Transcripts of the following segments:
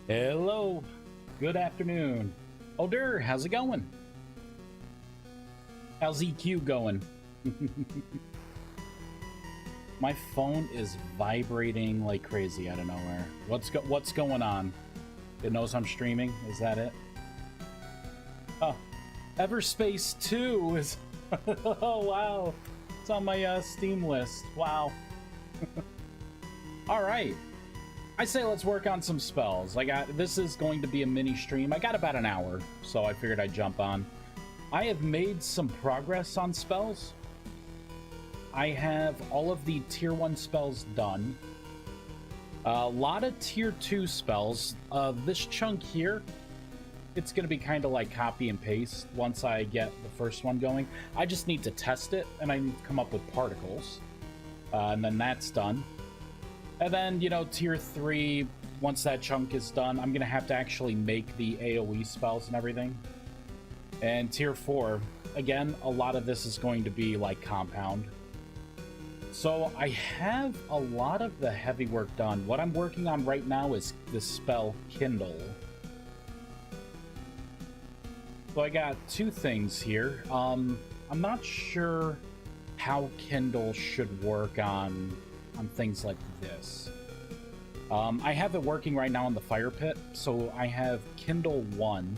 Hello, good afternoon. Older, how's it going? How's EQ going? My phone is vibrating like crazy out of nowhere. What's going on? It knows I'm streaming. Is that it? Oh, Everspace 2 is. Oh wow, it's on my Steam list. Wow. All right. I say let's work on some spells. This is going to be a mini stream. I got about an hour, so I figured I'd jump on. I have made some progress on spells. I have all of the tier 1 spells done. A lot of tier 2 spells. This chunk here, it's going to be kind of like copy and paste once I get the first one going. I just need to test it, and I need to come up with particles. And then that's done. And then, you know, tier 3, once that chunk is done, I'm going to have to actually make the AoE spells and everything. And tier 4, again, a lot of this is going to be like compound. So I have a lot of the heavy work done. What I'm working on right now is the spell Kindle. So I got two things here. I'm not sure how Kindle should work on things like this. I have it working right now in the fire pit, so I have Kindle 1.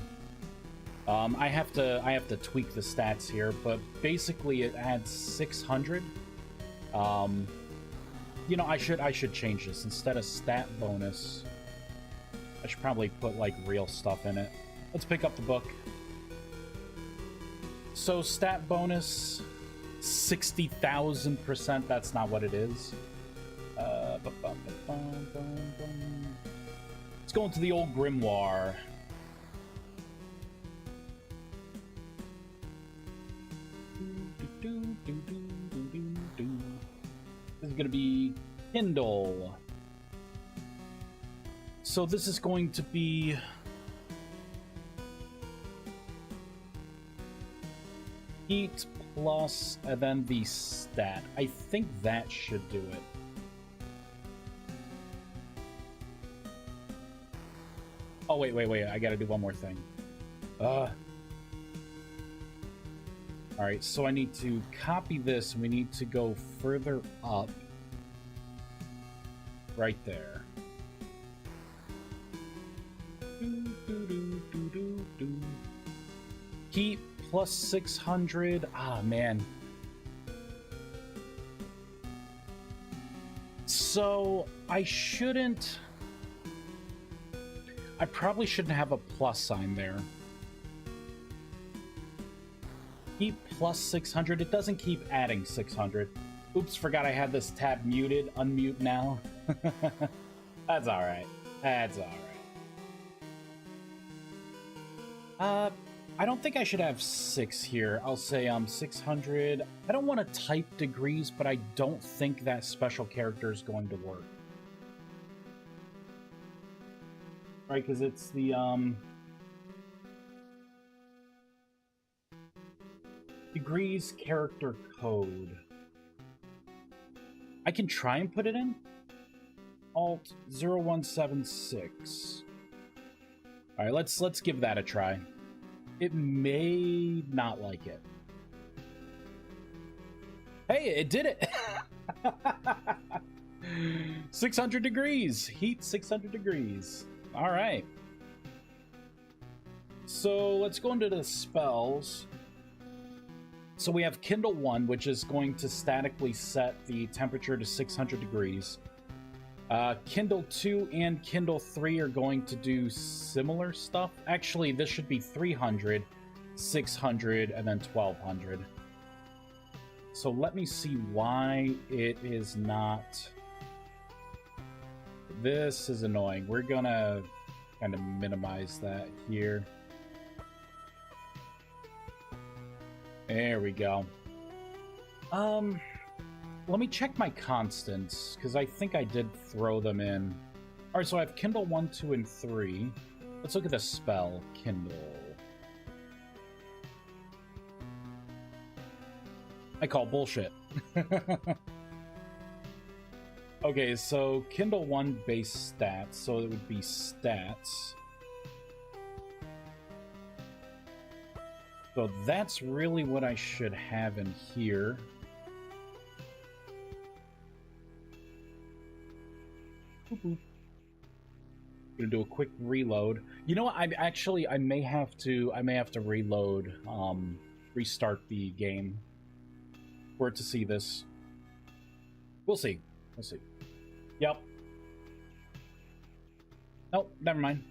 I have to tweak the stats here, but basically it adds 600. You know, I should change this. Instead of stat bonus, I should probably put like real stuff in it. Let's pick up the book. So stat bonus 60,000%. That's not what it is. Let's go into the old grimoire. This is gonna be Kindle. So this is going to be heat plus and then the stat. I think that should do it. Oh, wait. I gotta do one more thing. Alright, so I need to copy this, and we need to go further up. Right there. Heat plus 600. Ah, man. So, I probably shouldn't have a plus sign there. Heat plus 600. It doesn't keep adding 600. Oops, forgot I had this tab muted. Unmute now. That's alright. That's alright. I don't think I should have 6 here. I'll say 600. I don't want to type degrees, but I don't think that special character is going to work. Right, because it's the, degrees character code. I can try and put it in. Alt 0176. Alright, let's give that a try. It may not like it. Hey, it did it! 600 degrees! Heat 600 degrees. Alright. So let's go into the spells. So we have Kindle 1, which is going to statically set the temperature to 600 degrees. Kindle 2 and Kindle 3 are going to do similar stuff. Actually, this should be 300, 600, and then 1200. So let me see why it is not... This is annoying. We're gonna kind of minimize that here. There we go. Let me check my constants, because I think I did throw them in. Alright, so I have Kindle 1, 2, and 3. Let's look at the spell, Kindle. I call bullshit. Okay, so Kindle 1 base stats, so it would be stats. So that's really what I should have in here. Boop. Gonna do a quick reload. You know what? I may have to reload, restart the game for it to see this. We'll see. We'll see. Yep. Nope, never mind.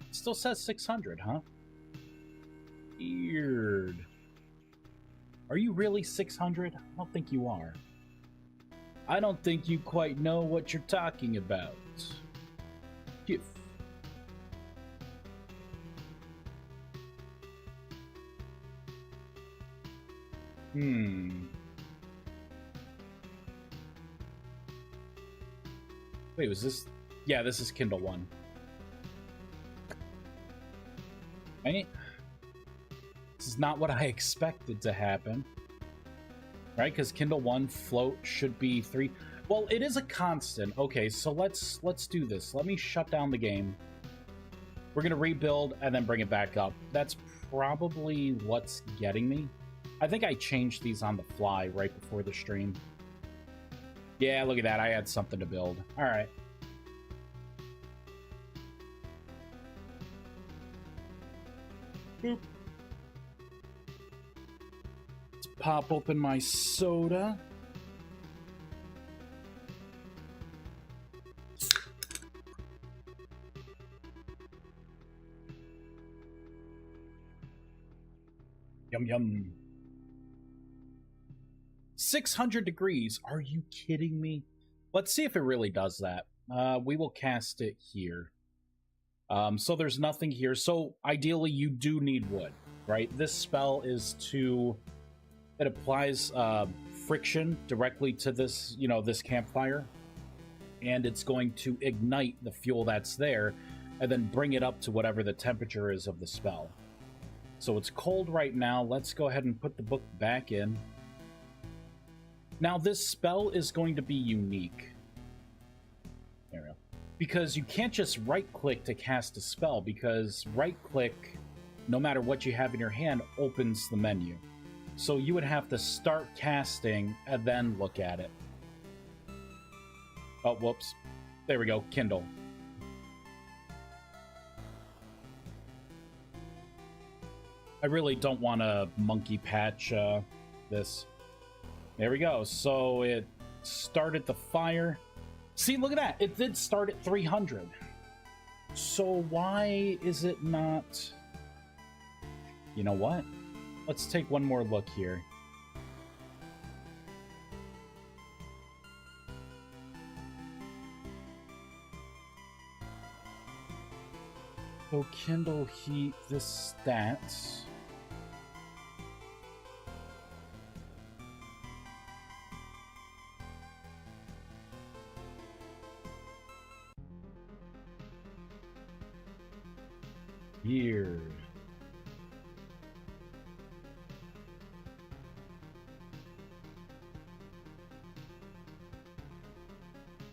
It still says 600, huh? Weird. Are you really 600? I don't think you are. I don't think you quite know what you're talking about. Gif. Wait, was this? Yeah, this is Kindle 1. Right? This is not what I expected to happen. Right? Because Kindle 1 float should be 3. Well, it is a constant. Okay, so let's do this. Let me shut down the game. We're gonna rebuild and then bring it back up. That's probably what's getting me. I think I changed these on the fly right before the stream. Yeah, look at that. I had something to build. All right. Boop. Let's pop open my soda. Yum, yum. 600 degrees. Are you kidding me? Let's see if it really does that. We will cast it here. So there's nothing here. So ideally you do need wood, right? This spell is it applies friction directly to this, this campfire. And it's going to ignite the fuel that's there and then bring it up to whatever the temperature is of the spell. So it's cold right now. Let's go ahead and put the book back in. Now, this spell is going to be unique. There we go. Because you can't just right-click to cast a spell, because right-click, no matter what you have in your hand, opens the menu. So you would have to start casting and then look at it. Oh, whoops. There we go. Kindle. I really don't want to monkey patch this. There we go. So it started the fire. See, look at that. It did start at 300. So why is it not... You know what? Let's take one more look here. So Kindle heat, this stats... Weird.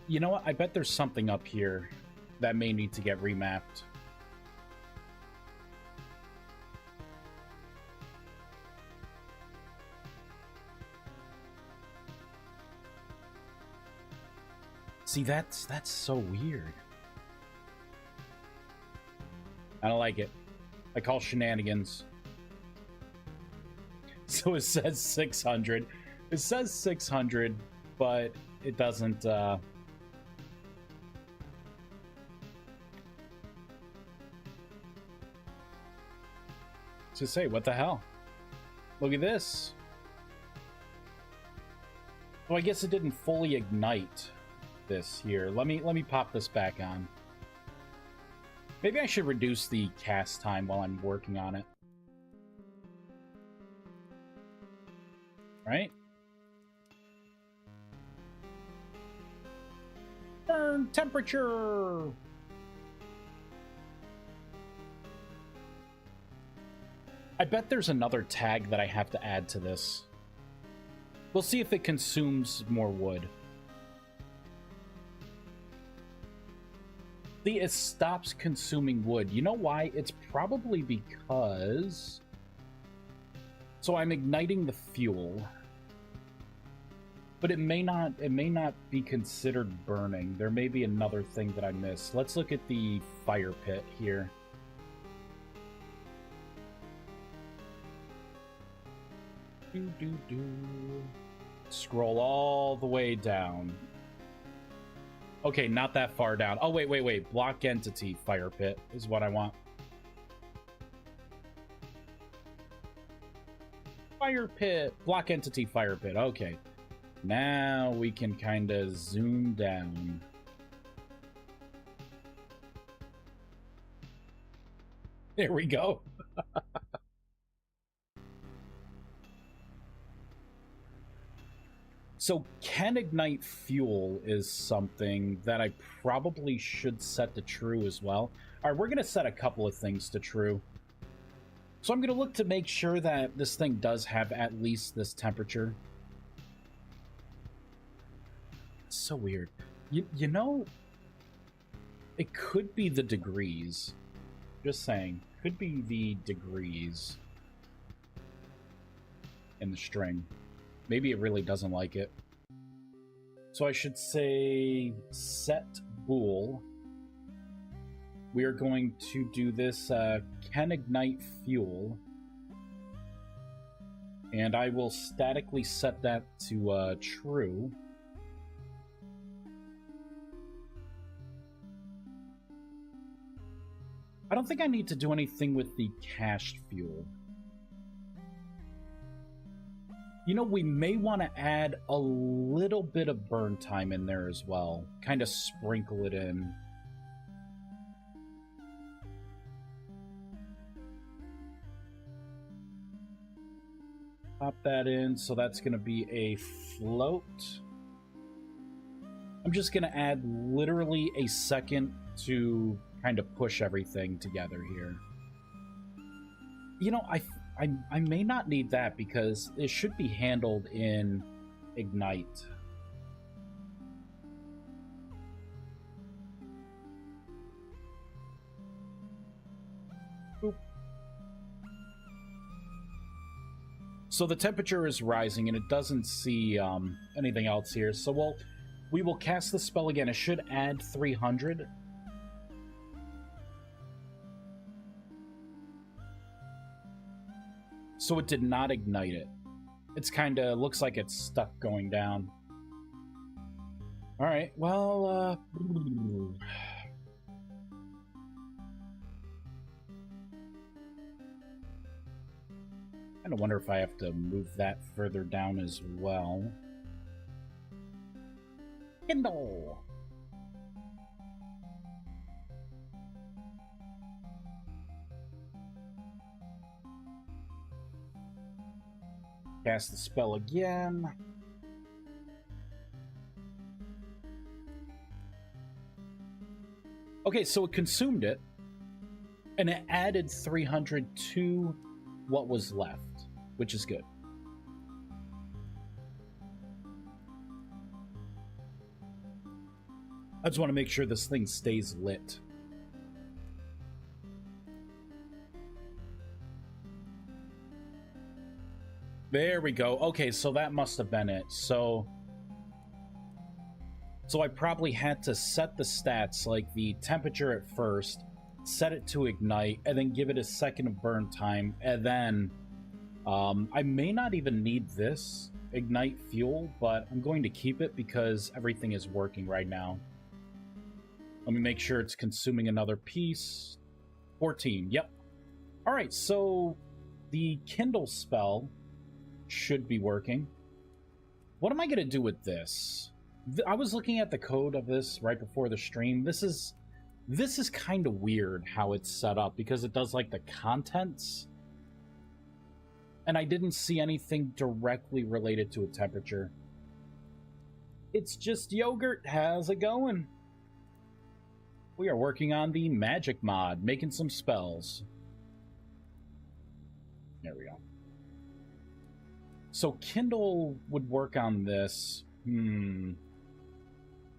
You know what? I bet there's something up here that may need to get remapped. See, that's so weird. I don't like it. I call shenanigans. So it says 600. It says 600, but it doesn't, to say, what the hell? Look at this. Oh, I guess it didn't fully ignite this here. Let me pop this back on. Maybe I should reduce the cast time while I'm working on it. Right? Burn temperature! I bet there's another tag that I have to add to this. We'll see if it consumes more wood. See, it stops consuming wood. You know why? It's probably because... So I'm igniting the fuel, but it may not be considered burning. There may be another thing that I missed. Let's look at the fire pit here. Scroll all the way down. Okay, not that far down. Oh, wait. Block entity fire pit is what I want. Fire pit. Block entity fire pit. Okay. Now we can kind of zoom down. There we go. So can ignite fuel is something that I probably should set to true as well. All right, we're going to set a couple of things to true. So I'm going to look to make sure that this thing does have at least this temperature. It's so weird. You know, it could be the degrees. Just saying. Could be the degrees in the string. Maybe it really doesn't like it. So I should say set bool. We are going to do this can ignite fuel. And I will statically set that to true. I don't think I need to do anything with the cached fuel. You know, we may want to add a little bit of burn time in there as well. Kind of sprinkle it in. Pop that in, so that's going to be a float. I'm just going to add literally a second to kind of push everything together here. You know, I may not need that because it should be handled in Ignite. Boop. So the temperature is rising and it doesn't see anything else here. So we will cast the spell again. It should add 300. So it did not ignite it. It's kind of looks like it's stuck going down. All right, well, I kind of wonder if I have to move that further down as well. Kindle. Cast the spell again. Okay, so it consumed it, and it added 300 to what was left, which is good. I just want to make sure this thing stays lit. There we go. Okay, so that must have been it. So I probably had to set the stats, like the temperature at first, set it to ignite, and then give it a second of burn time, and then I may not even need this ignite fuel, but I'm going to keep it because everything is working right now. Let me make sure it's consuming another piece. 14, yep. All right, so the Kindle spell should be working. What am I going to do with this? I was looking at the code of this right before the stream. This is kind of weird how it's set up because it does like the contents. And I didn't see anything directly related to a temperature. It's just yogurt. How's it going? We are working on the magic mod, making some spells. There we go. So Kindle would work on this.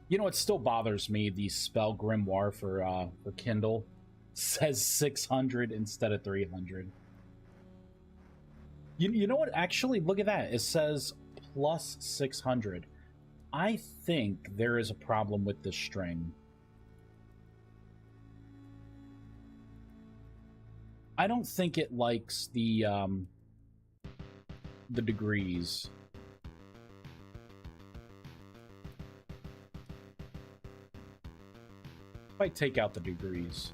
You know, it still bothers me, the spell grimoire for Kindle says 600 instead of 300. You know what? Actually, look at that. It says plus 600. I think there is a problem with this string. I don't think it likes the degrees. If I take out the degrees.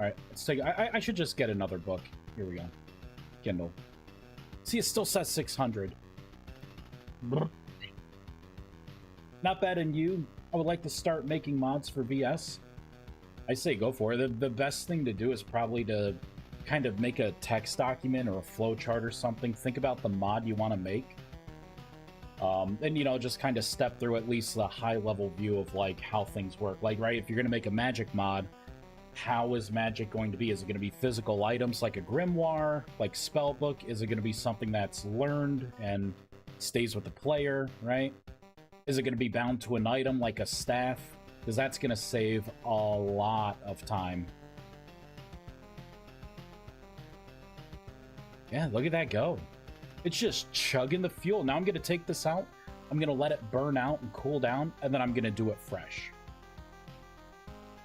Alright, let's take... I should just get another book. Here we go. Kindle. See, it still says 600. Not bad in you. I would like to start making mods for VS. I say go for it. The best thing to do is probably to kind of make a text document or a flowchart or something. Think about the mod you want to make. And, you know, just kind of step through at least the high-level view of, like, how things work. Like, right, if you're going to make a magic mod, how is magic going to be? Is it going to be physical items like a grimoire, like spellbook? Is it going to be something that's learned and stays with the player, right? Is it going to be bound to an item like a staff? Because that's going to save a lot of time. Yeah, look at that go. It's just chugging the fuel. Now I'm going to take this out. I'm going to let it burn out and cool down, and then I'm going to do it fresh.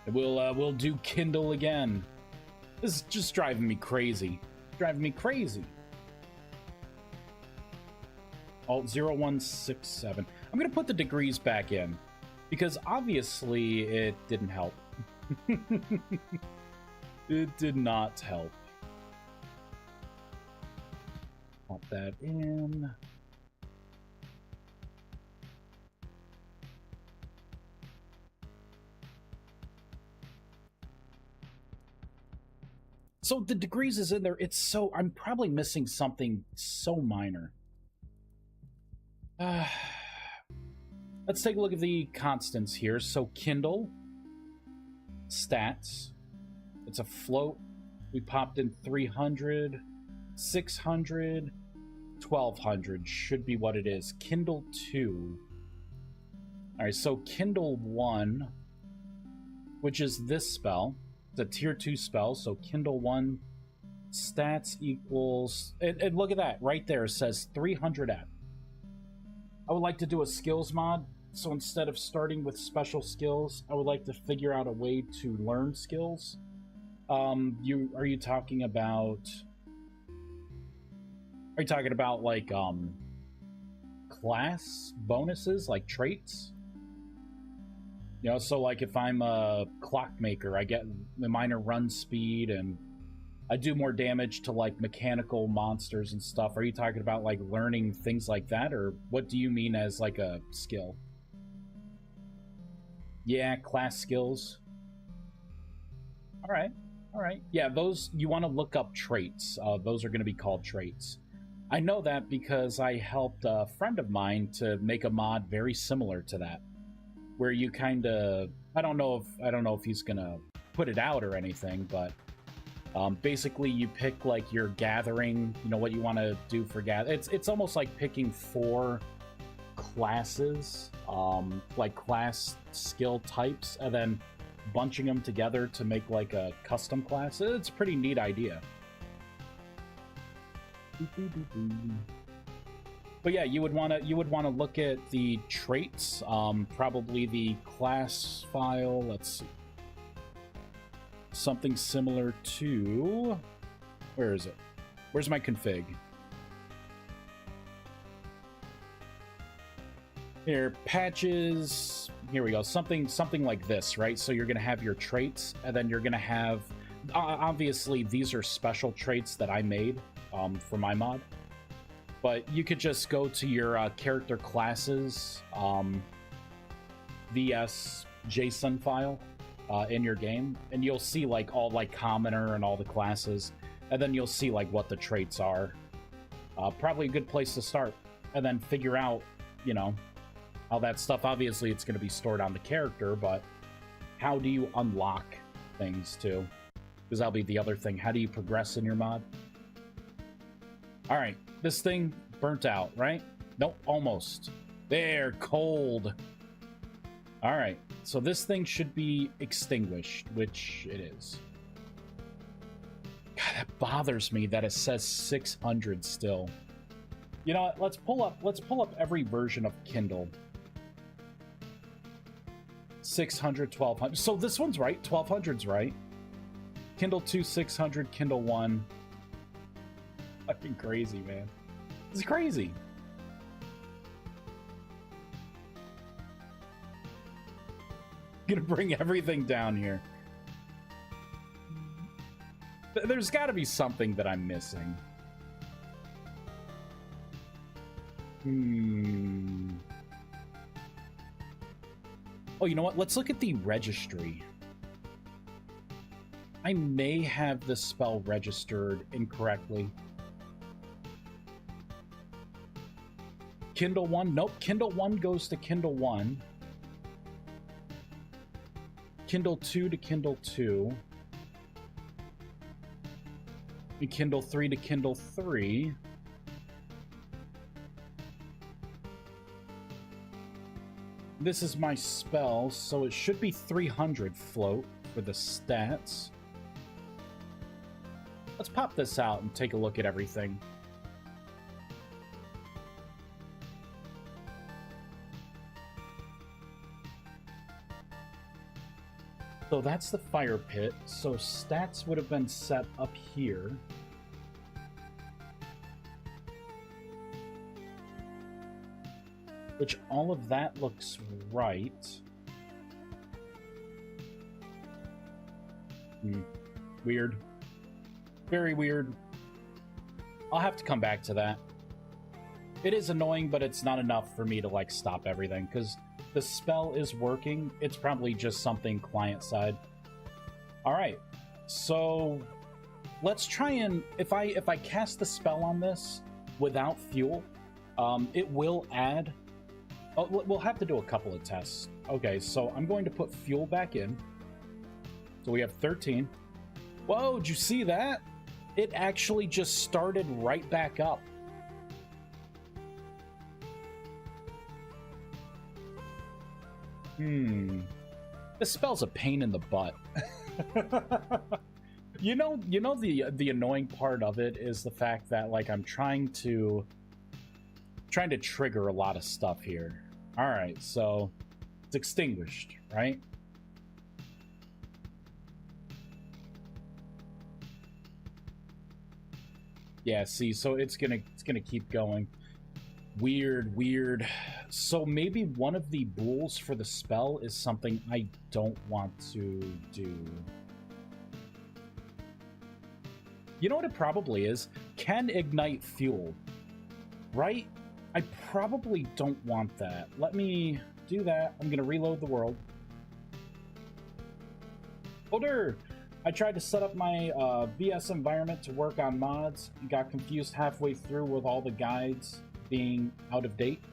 We'll do Kindle again. This is just driving me crazy. Driving me crazy. Alt 0167. I'm going to put the degrees back in, because obviously it didn't help. It did not help. Pop that in. So the degrees is in there. It's so... I'm probably missing something so minor. Let's take a look at the constants here. So Kindle, stats, it's a float. We popped in 300, 600, 1200 should be what it is. Kindle 2. All right, so Kindle 1, which is this spell. It's a tier 2 spell, so Kindle 1 stats equals... And look at that, right there, it says 300F. I would like to do a skills mod, so instead of starting with special skills, I would like to figure out a way to learn skills. Are you talking about... Are you talking about, like, class bonuses, like traits? You know, so, like, if I'm a clockmaker, I get the minor run speed, and I do more damage to, like, mechanical monsters and stuff. Are you talking about, like, learning things like that, or what do you mean as, like, a skill? Yeah, class skills. Alright, alright. Yeah, those, you want to look up traits. Those are going to be called traits. I know that because I helped a friend of mine to make a mod very similar to that, where you kind of... I don't know if he's going to put it out or anything, but... basically, you pick, like, your gathering, you know, what you want to do for gather. It's almost like picking 4 classes, like class skill types, and then bunching them together to make, like, a custom class. It's a pretty neat idea. But yeah, you would want to look at the traits, probably the class file. Let's see. Something similar to... Where is it? Where's my config? Here, patches. Here we go. Something like this, right? So you're going to have your traits, and then you're going to have... obviously, these are special traits that I made for my mod. But you could just go to your character classes VS JSON file. In your game, and you'll see like all like commoner and all the classes, and then you'll see like what the traits are. Probably a good place to start, and then figure out, you know, how that stuff, obviously it's going to be stored on the character, but how do you unlock things too? Because that'll be the other thing. How do you progress in your mod? All right, this thing burnt out, right? Nope, almost. There, cold. All right, so this thing should be extinguished, which it is. God, that bothers me that it says 600 still. You know what? Let's pull up every version of Kindle. 600, 1200. So this one's right. 1200's right. Kindle 2, 600. Kindle 1. Fucking crazy, man. It's crazy. Gonna bring everything down here. There's got to be something that I'm missing. Oh, you know what? Let's look at the registry. I may have the spell registered incorrectly. Kindle 1? Nope. Kindle 1 goes to Kindle 1. Kindle 2 to Kindle 2. And Kindle 3 to Kindle 3. This is my spell, so it should be 300 float for the stats. Let's pop this out and take a look at everything. So that's the fire pit. So stats would have been set up here. Which all of that looks right. Weird. Very weird. I'll have to come back to that. It is annoying, but it's not enough for me to, like, stop everything, because the spell is working. It's probably just something client-side. Alright, so let's try and... If I cast the spell on this without fuel, it will add... Oh, we'll have to do a couple of tests. Okay, so I'm going to put fuel back in. So we have 13. Whoa, did you see that? It actually just started right back up. This spell's a pain in the butt. You know the annoying part of it is the fact that, like, I'm trying to trigger a lot of stuff here. All right, so it's extinguished, right? Yeah, see, so it's gonna keep going. Weird. So maybe one of the rules for the spell is something I don't want to do. You know what it probably is? Can ignite fuel, right? I probably don't want that. Let me do that. I'm gonna reload the world. Order! I tried to set up my VS environment to work on mods and got confused halfway through with all the guides being out of date.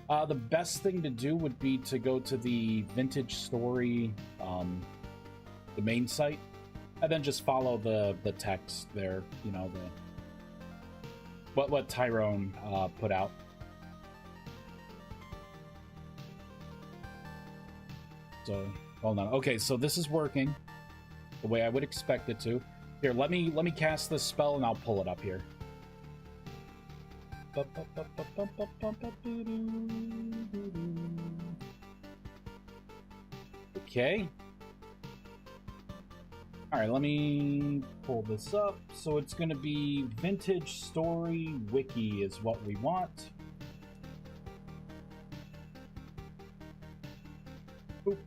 The best thing to do would be to go to the Vintage Story, the main site, and then just follow the text there, you know, what Tyrone put out. So, hold on. Okay, so this is working the way I would expect it to. Here, let me cast this spell and I'll pull it up here. Okay. Alright, let me pull this up. So it's going to be Vintage Story Wiki is what we want. Oop.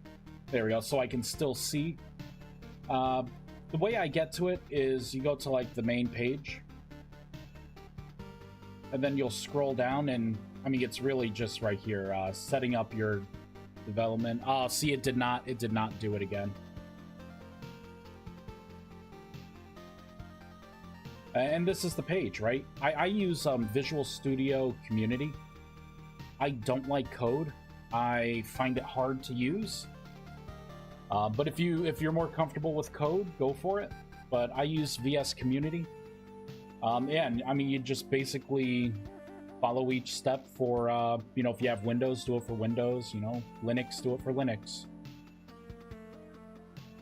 There we go, so I can still see. The way I get to it is you go to, like, the main page. And then you'll scroll down and, I mean, it's really just right here, setting up your development. Oh, see, it did not do it again. And this is the page, right? I use Visual Studio Community. I don't like code. I find it hard to use. But if you're more comfortable with code, go for it. But I use VS Community. Yeah, I mean, you just basically follow each step for, you know, if you have Windows, do it for Windows, you know, Linux, do it for Linux.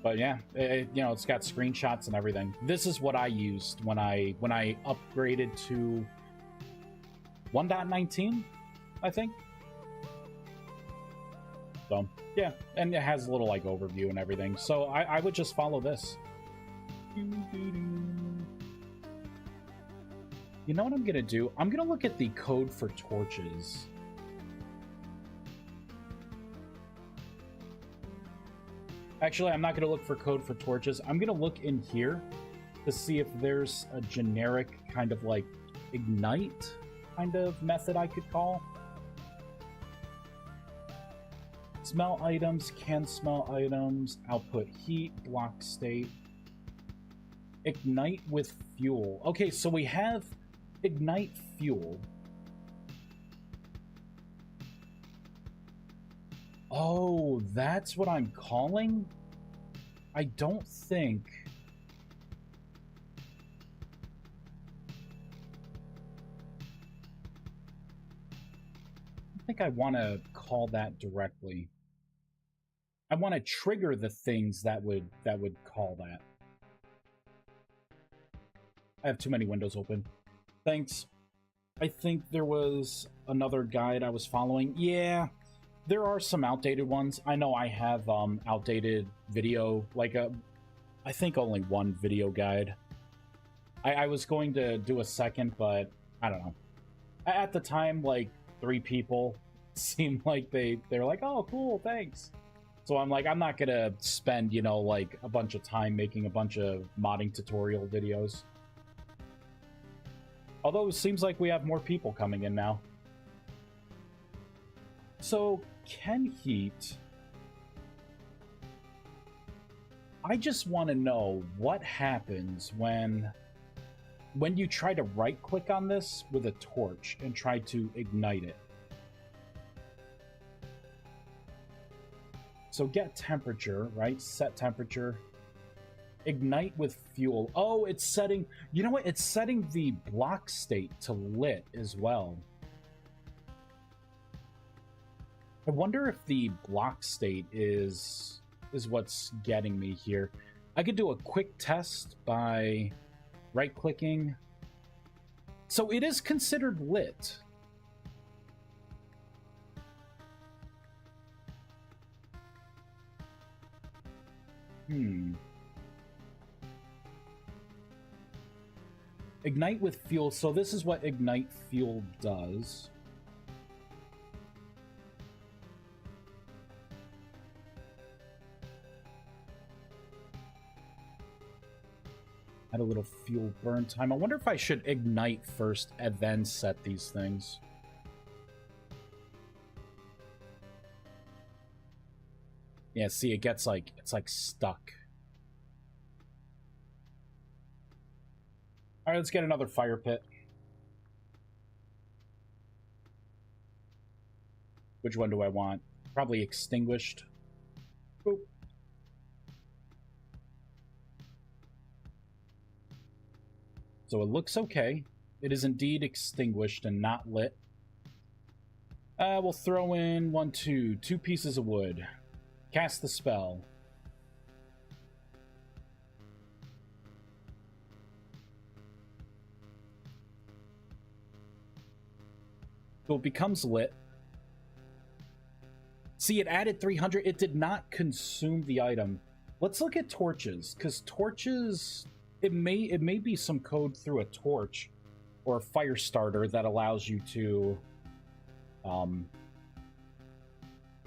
But yeah, you know, it's got screenshots and everything. This is what I used when I upgraded to 1.19, I think. So yeah, and it has a little like overview and everything. So I would just follow this. You know what I'm gonna do? I'm gonna look at the code for torches. Actually, I'm not gonna look for code for torches. I'm gonna look in here to see if there's a generic kind of like ignite kind of method I could call. Smell items, can smell items, output heat, block state. Ignite with fuel. Okay, so we have ignite fuel. Oh, that's what I'm calling? I don't think... I want to call that directly. I want to trigger the things that would call that. I have too many windows open. Thanks. I think there was another guide I was following. Yeah, there are some outdated ones. I know I have outdated video, like I think only one video guide. I was going to do a second, but I don't know. At the time, like 3 people seemed like they're like, oh, cool, thanks. So I'm like, I'm not gonna spend, you know, like a bunch of time making a bunch of modding tutorial videos. Although it seems like we have more people coming in now. So, Ken Heat. I just want to know what happens when you try to right-click on this with a torch and try to ignite it. So get temperature, right? Set temperature. Ignite with fuel. Oh, it's setting... You know what? It's setting the block state to lit as well. I wonder if the block state is what's getting me here. I could do a quick test by right-clicking. So it is considered lit. Ignite with fuel. So this is what ignite fuel does. Add a little fuel burn time. I wonder if I should ignite first and then set these things. Yeah, see, it gets like, it's like stuck. All right, let's get another fire pit. Which one do I want? Probably extinguished. Boop. So it looks okay. It is indeed extinguished and not lit. We'll throw in 2 pieces of wood. Cast the spell. So it becomes lit. See, it added 300. It did not consume the item. Let's look at torches, because torches, it may be some code through a torch or a fire starter that allows you to,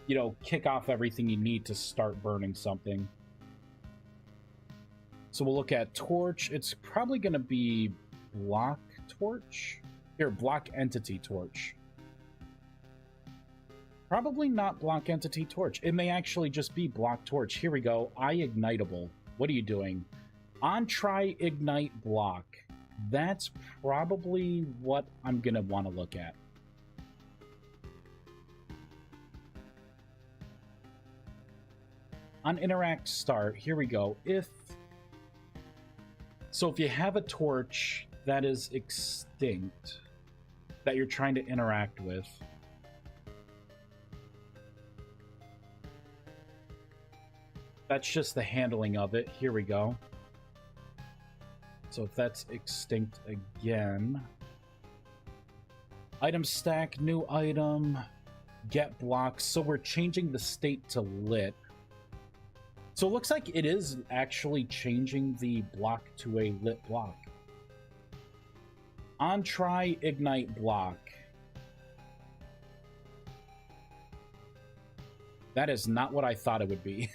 you know, kick off everything you need to start burning something. So we'll look at torch. It's probably going to be block torch. Here, block entity torch. Probably not block entity torch. It may actually just be block torch. Here we go. ignitable. What are you doing? On try ignite block. That's probably what I'm going to want to look at. On interact start, here we go. So if you have a torch that is extinct, that you're trying to interact with. That's just the handling of it. Here we go. So if that's extinct again. Item stack, new item, get blocks. So we're changing the state to lit. So it looks like it is actually changing the block to a lit block. On try, ignite block. That is not what I thought it would be.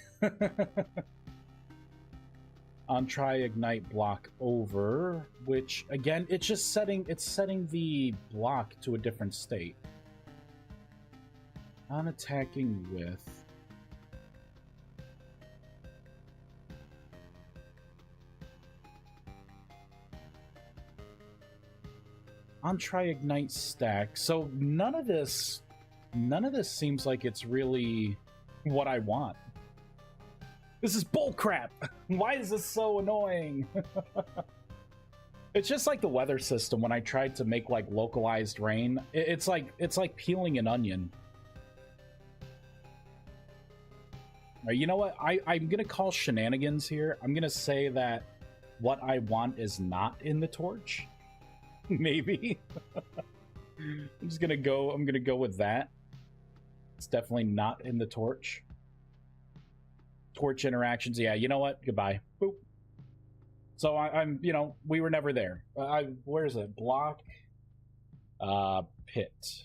On try, ignite block over, which again, it's just setting the block to a different state. On attacking with. On try, ignite stack. So none of this seems like it's really what I want. This is bullcrap. Why is this so annoying? It's just like the weather system when I tried to make like localized rain. It's like peeling an onion. All right, you know what? I'm gonna call shenanigans here. I'm gonna say that what I want is not in the torch. Maybe. I'm gonna go with that. It's definitely not in the torch. Torch interactions, yeah, you know what? Goodbye. Boop. So I'm, you know, we were never there. Where is it? Block. Pit.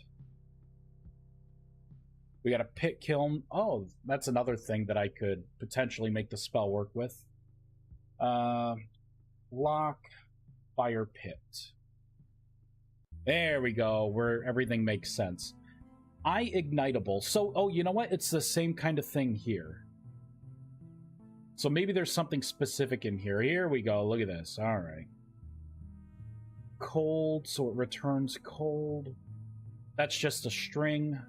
We got a pit kiln. Oh, that's another thing that I could potentially make the spell work with. Block. Fire pit. There we go, where everything makes sense. Ignitable. So, oh, you know what? It's the same kind of thing here. So maybe there's something specific in here. Here we go. Look at this. All right. Cold, so it returns cold. That's just a string.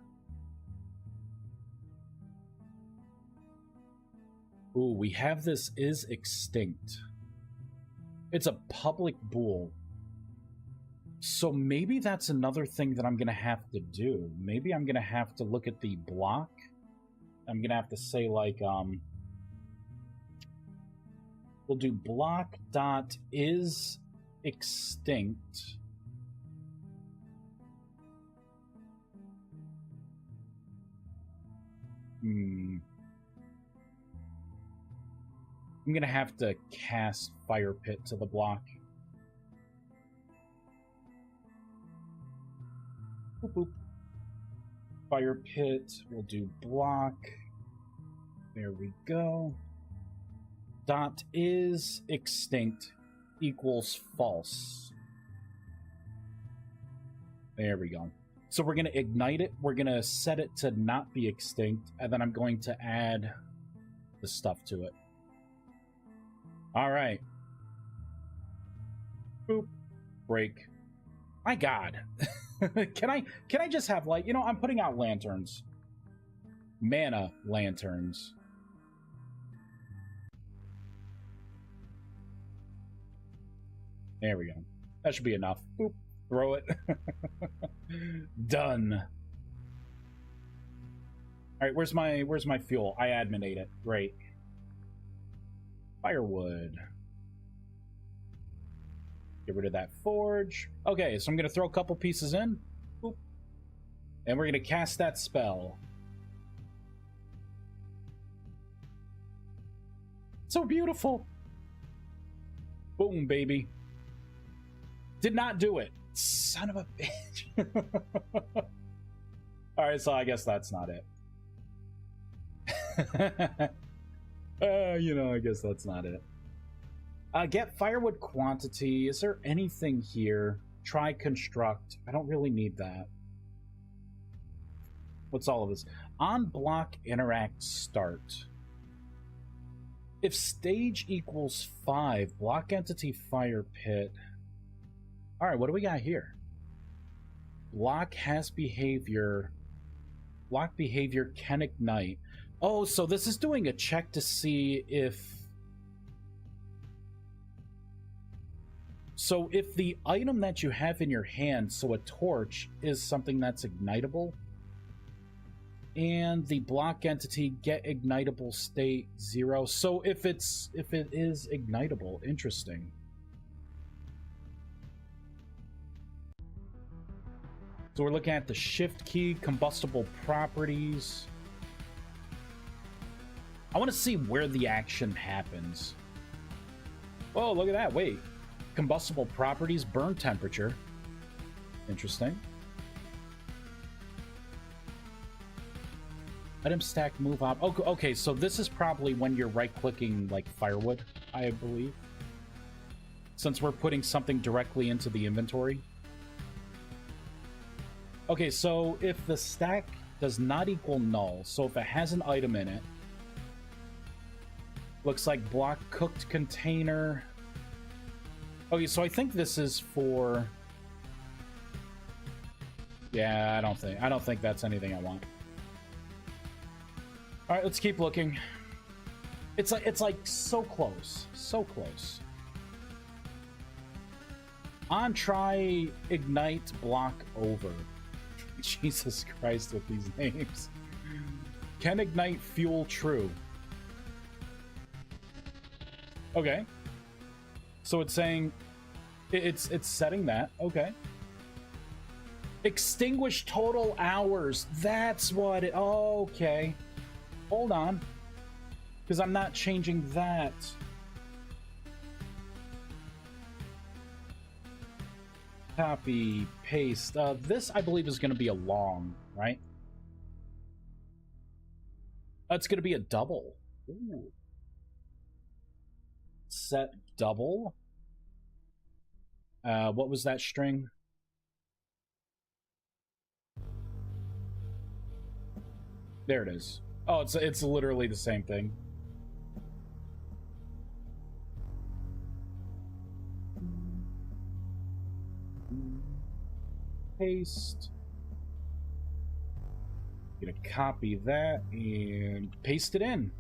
Ooh, we have this is extinct. It's a public bool. So maybe that's another thing that I'm going to have to do. Maybe I'm going to have to look at the block. I'm going to have to say, like, we'll do block dot is extinct. I'm going to have to cast Fire Pit to the block. Boop, boop. Fire Pit, we'll do block. There we go. Dot is extinct equals false. There we go. So we're going to ignite it. We're going to set it to not be extinct. And then I'm going to add the stuff to it. All right. Boop. Break. My God. Can I just have light? You know, I'm putting out lanterns. Mana lanterns. There we go. That should be enough. Boop. Throw it. Done. All right, where's my fuel? I adminate it. Great. Firewood. Get rid of that forge. Okay, so I'm going to throw a couple pieces in. Boop. And we're going to cast that spell. So beautiful. Boom, baby. Did not do it. Son of a bitch. Alright, so I guess that's not it. You know, I guess that's not it. Get firewood quantity. Is there anything here? Try construct. I don't really need that. What's all of this? On block interact start. If stage equals 5, block entity fire pit. Alright, what do we got here? Block has behavior. Block behavior can ignite. Oh, so this is doing a check to see if... So if the item that you have in your hand, so a torch, is something that's ignitable, and the block entity get ignitable state 0. So if it is ignitable, interesting. So we're looking at the shift key, combustible properties. I want to see where the action happens. Oh, look at that. Wait. Combustible properties, burn temperature. Interesting. Item stack, move up. Okay, so this is probably when you're right-clicking, like, firewood, I believe. Since we're putting something directly into the inventory. Okay, so if the stack does not equal null, so if it has an item in it, looks like block cooked container. Okay, so I think this is for... Yeah, I don't think that's anything I want. All right, let's keep looking. It's like so close, so close. On try ignite block over. Jesus Christ with these names. Can ignite fuel true. Okay. So it's saying it's setting that. Okay. Extinguish total hours. That's what it... Okay. Hold on. Because I'm not changing that. Copy, paste. This, I believe, is going to be a long, right? It's going to be a double. Ooh. Set double. What was that string? There it is. Oh, it's literally the same thing. Paste. Gonna copy that and paste it in.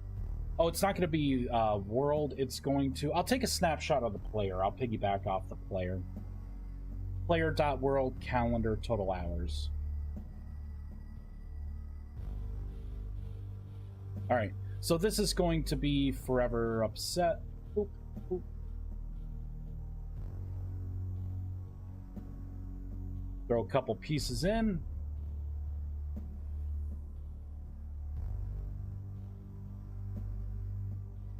Oh, it's not going to be world. It's going to... I'll take a snapshot of the player. I'll piggyback off the player. Player.world calendar total hours. All right. So this is going to be forever upset. Boop, boop. Throw a couple pieces in.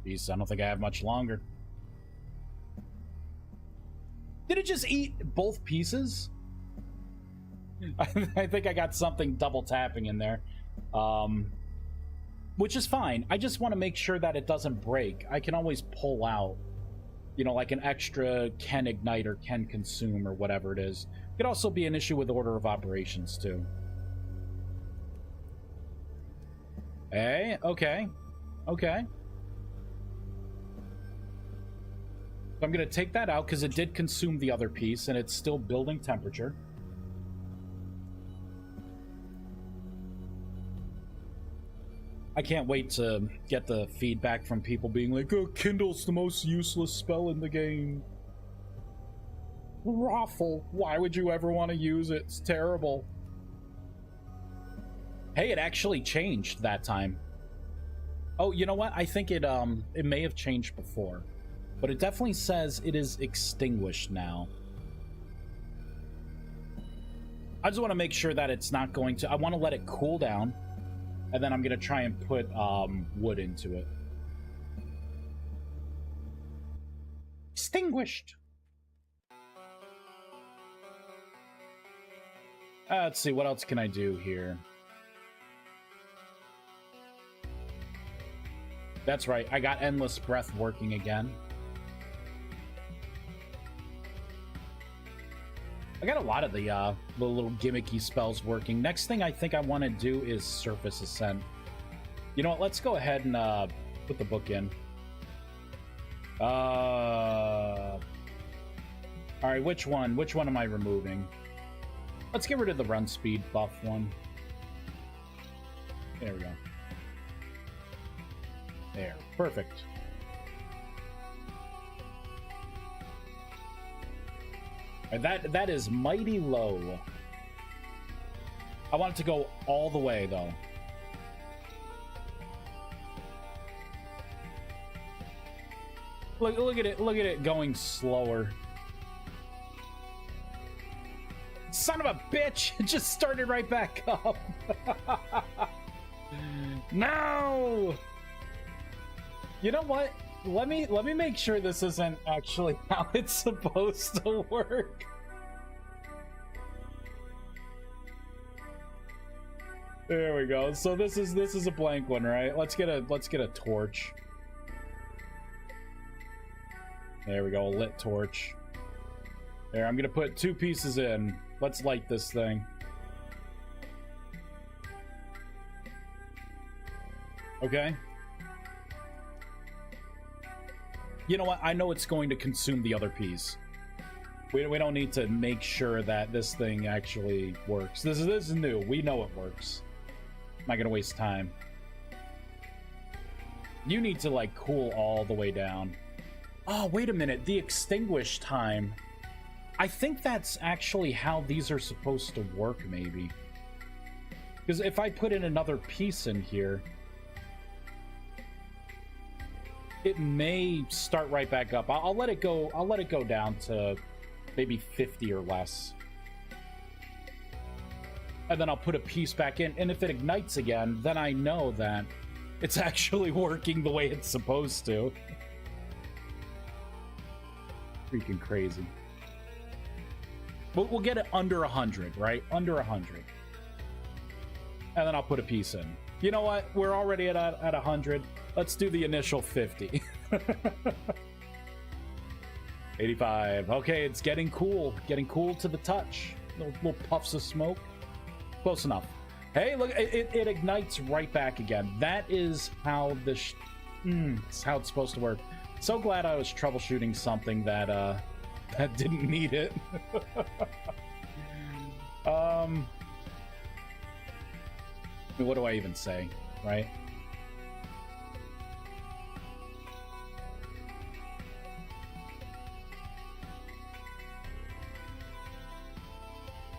Jeez, I don't think I have much longer. Did it just eat both pieces? I think I got something double tapping in there. Which is fine. I just want to make sure that it doesn't break. I can always pull out, you know, like an extra can ignite or can consume or whatever it is. It could also be an issue with order of operations, too. Hey, okay. Okay. So I'm going to take that out because it did consume the other piece and it's still building temperature. I can't wait to get the feedback from people being like, oh, Kindle's the most useless spell in the game. Raffle. Why would you ever want to use it? It's terrible. Hey, it actually changed that time. Oh, you know what? I think it may have changed before. But it definitely says it is extinguished now. I just want to make sure that it's not going to... I want to let it cool down. And then I'm going to try and put wood into it. Extinguished! Let's see, what else can I do here? That's right, I got Endless Breath working again. I got a lot of the little gimmicky spells working. Next thing I think I want to do is Surface Ascent. You know what? Let's go ahead and put the book in. All right, which one? Which one am I removing? Let's get rid of the run speed buff one. There we go. There, perfect. That is mighty low. I want it to go all the way, though. Look at it. Look at it going slower. Son of a bitch! It just started right back up. No! You know what? Let me make sure this isn't actually how it's supposed to work. There we go. So this is a blank one, right? Let's get a torch. There we go, a lit torch. There, I'm gonna put 2 pieces in. Let's light this thing. Okay. You know what? I know it's going to consume the other piece. We don't need to make sure that this thing actually works. This is new. We know it works. I'm not gonna waste time. You need to, like, cool all the way down. Oh, wait a minute. The extinguish time. I think that's actually how these are supposed to work, maybe. Because if I put in another piece in here, it may start right back up. I'll let it go. I'll let it go down to maybe 50 or less. And then I'll put a piece back in. And if it ignites again, then I know that it's actually working the way it's supposed to. Freaking crazy. But we'll get it under 100, right? Under 100. And then I'll put a piece in. You know what? We're already at 100. Let's do the initial 50. 85. Okay, it's getting cool. Getting cool to the touch. Little puffs of smoke. Close enough. Hey, look, it ignites right back again. That is how this... it's how it's supposed to work. So glad I was troubleshooting something that that didn't need it. What do I even say, right?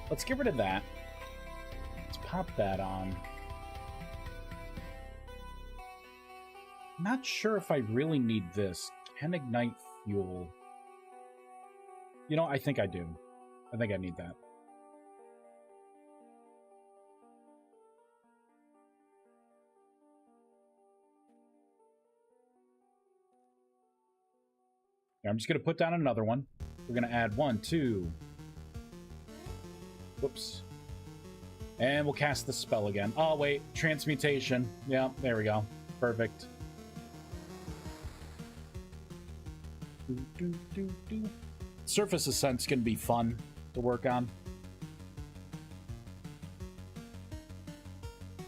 Let's get rid of that. Let's pop that on. Not sure if I really need this. Can ignite fuel. You know, I think I do. I think I need that. I'm just going to put down another one. We're going to add 1, 2. Whoops. And we'll cast the spell again. Oh, wait. Transmutation. Yeah, there we go. Perfect. Surface Ascent's going to be fun to work on.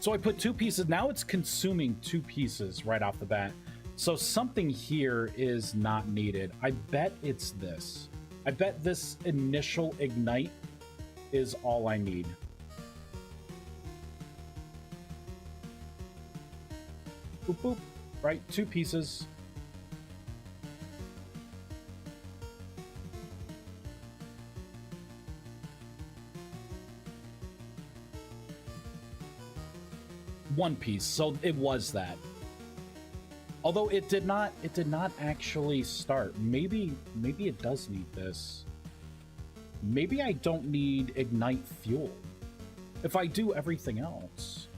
So I put 2 pieces. Now it's consuming 2 pieces right off the bat. So something here is not needed. I bet it's this. I bet this initial ignite is all I need. Boop, boop. Right, 2 pieces. One piece, so it was that. Although it did not actually start. Maybe it does need this. Maybe I don't need ignite fuel if I do everything else.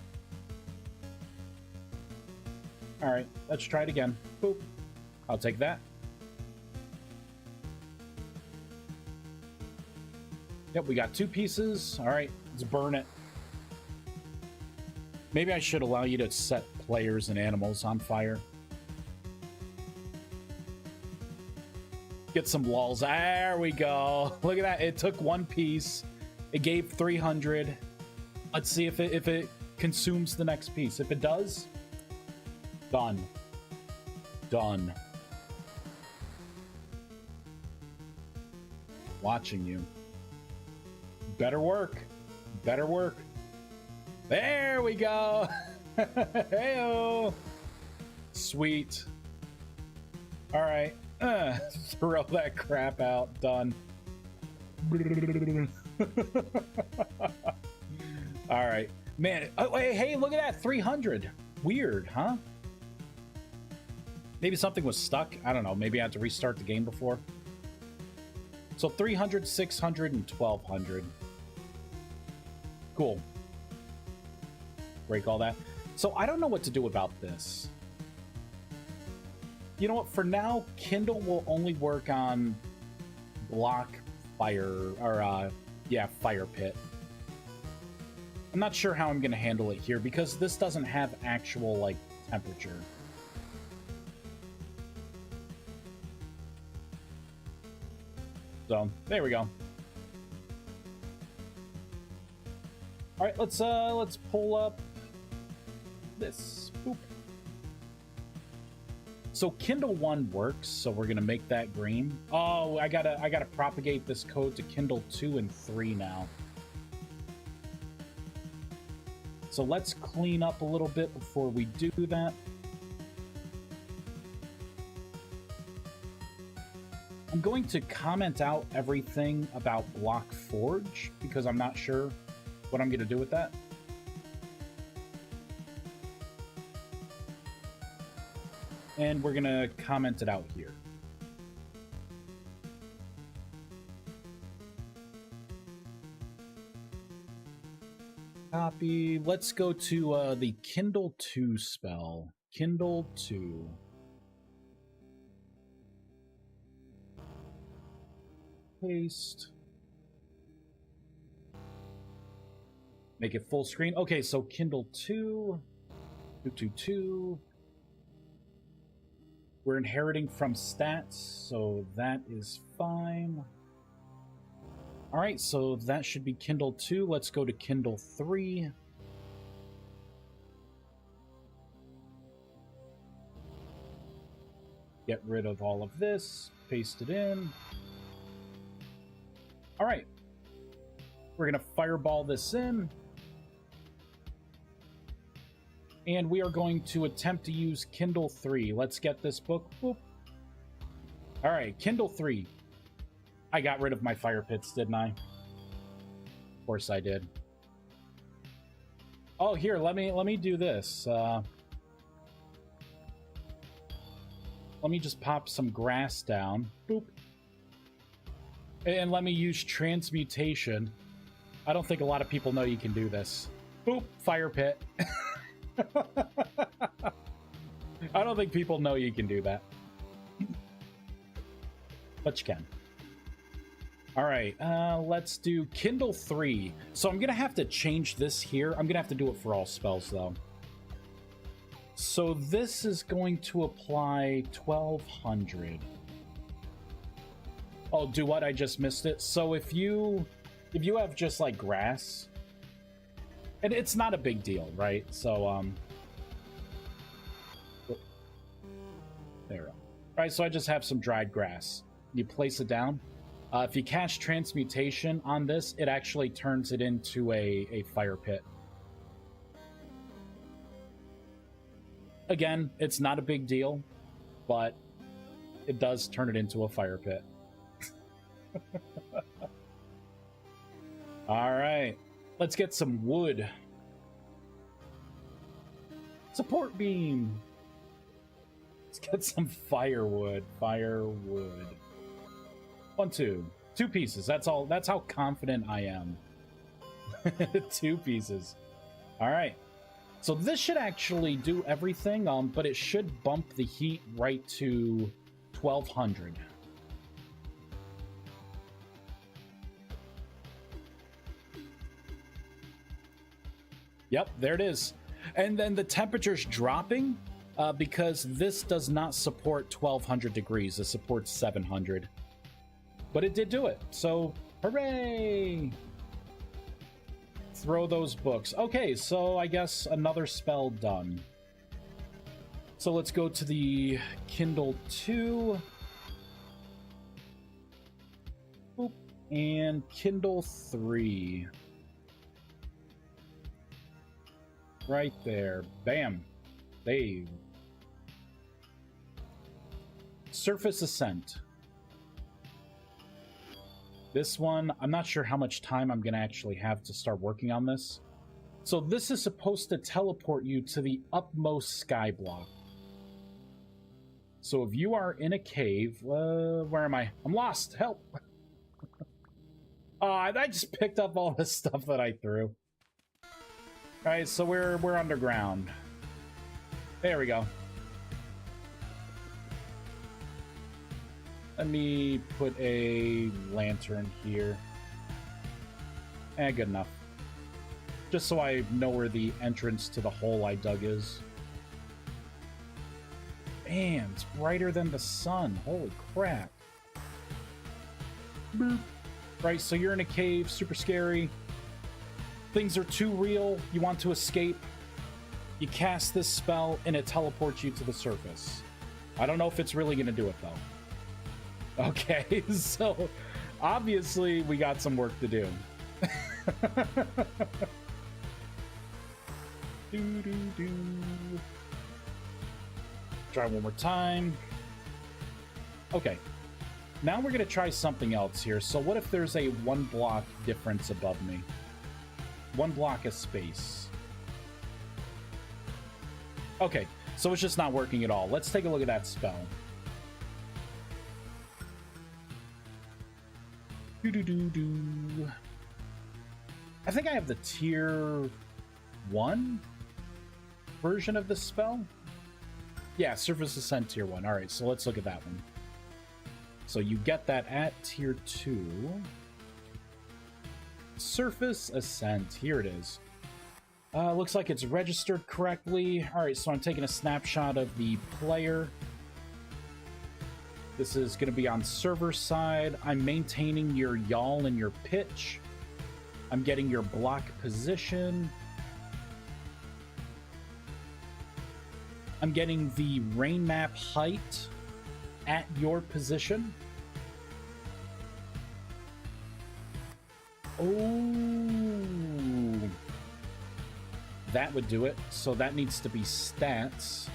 All right, let's try it again. Boop. I'll take that. Yep, we got 2 pieces. All right, let's burn it. Maybe I should allow you to set players and animals on fire. Get some lulls. There we go. Look at that. It took 1 piece. It gave 300. Let's see if it consumes the next piece. If it does, done. Done. Watching you. Better work. Better work. There we go. Hey-o. Sweet. All right. Throw that crap out. Done. All right, man. Oh, hey, look at that, 300. Weird, huh? Maybe something was stuck. I don't know. Maybe I had to restart the game before. So 300, 600, and 1200. Cool. Break all that. So I don't know what to do about this. You know what? For now, Kindle will only work on block fire, or yeah, fire pit. I'm not sure how I'm going to handle it here because this doesn't have actual, like, temperature. So, there we go. All right, let's pull up this. Boop. So Kindle 1 works, so we're gonna make that green. Oh, I gotta propagate this code to Kindle 2 and 3 now. So let's clean up a little bit before we do that. I'm going to comment out everything about Block Forge because I'm not sure what I'm going to do with that. And we're going to comment it out here. Copy. Let's go to the Kindle 2 spell. Kindle 2. Paste. Make it full screen. Okay, so Kindle 2. 222. We're inheriting from stats, so that is fine. All right, so that should be Kindle 2. Let's go to Kindle 3. Get rid of all of this. Paste it in. All right. We're going to fireball this in. And we are going to attempt to use Kindle 3. Let's get this book. Boop. All right, Kindle 3. I got rid of my fire pits, didn't I? Of course I did. Oh, here, let me do this. Let me just pop some grass down. Boop. And let me use transmutation. I don't think a lot of people know you can do this. Boop, fire pit. I don't think people know you can do that. But you can. All right, let's do Kindle 3. So I'm going to have to change this here. I'm going to have to do it for all spells, though. So this is going to apply 1200. Oh, do what? I just missed it. So if you have just like grass, and it's not a big deal, right? So there we go. All right, so I just have some dried grass. You place it down. If you cast transmutation on this, it actually turns it into a fire pit. Again, it's not a big deal, but it does turn it into a fire pit. All right, let's get some wood. Support beam. Let's get some firewood. Firewood. 1, 2 pieces. That's all. That's how confident I am. 2 pieces. All right. So this should actually do everything, but it should bump the heat right to 1200. Yep, there it is. And then the temperature's dropping because this does not support 1200 degrees. It supports 700. But it did do it. So, hooray! Throw those books. Okay, so I guess another spell done. So let's go to the Kindle 2. Boop. And Kindle 3. Right there. Bam. Save. Surface Ascent. This one, I'm not sure how much time I'm going to actually have to start working on this. So this is supposed to teleport you to the upmost sky block. So if you are in a cave, where am I? I'm lost. Help! I just picked up all this stuff that I threw. All right, so we're underground. There we go. Let me put a lantern here. Good enough. Just so I know where the entrance to the hole I dug is. Man, it's brighter than the sun. Holy crap. Boop. Right, so you're in a cave, super scary. Things are too real. You want to escape. You cast this spell, and it teleports you to the surface. I don't know if it's really going to do it, though. Okay, so obviously we got some work to do. Try one more time. Okay. Now we're going to try something else here. So what if there's a 1 block difference above me? 1 block of space. Okay, so it's just not working at all. Let's take a look at that spell. Do-do-do-do. I think I have the tier 1 version of this spell. Yeah, Surface Ascent tier 1. All right, so let's look at that one. So you get that at tier 2. Surface Ascent. Here it is. Looks like it's registered correctly. All right, so I'm taking a snapshot of the player. This is going to be on server side. I'm maintaining your yawl and your pitch. I'm getting your block position. I'm getting the rain map height at your position. Oh, that would do it. So that needs to be stats.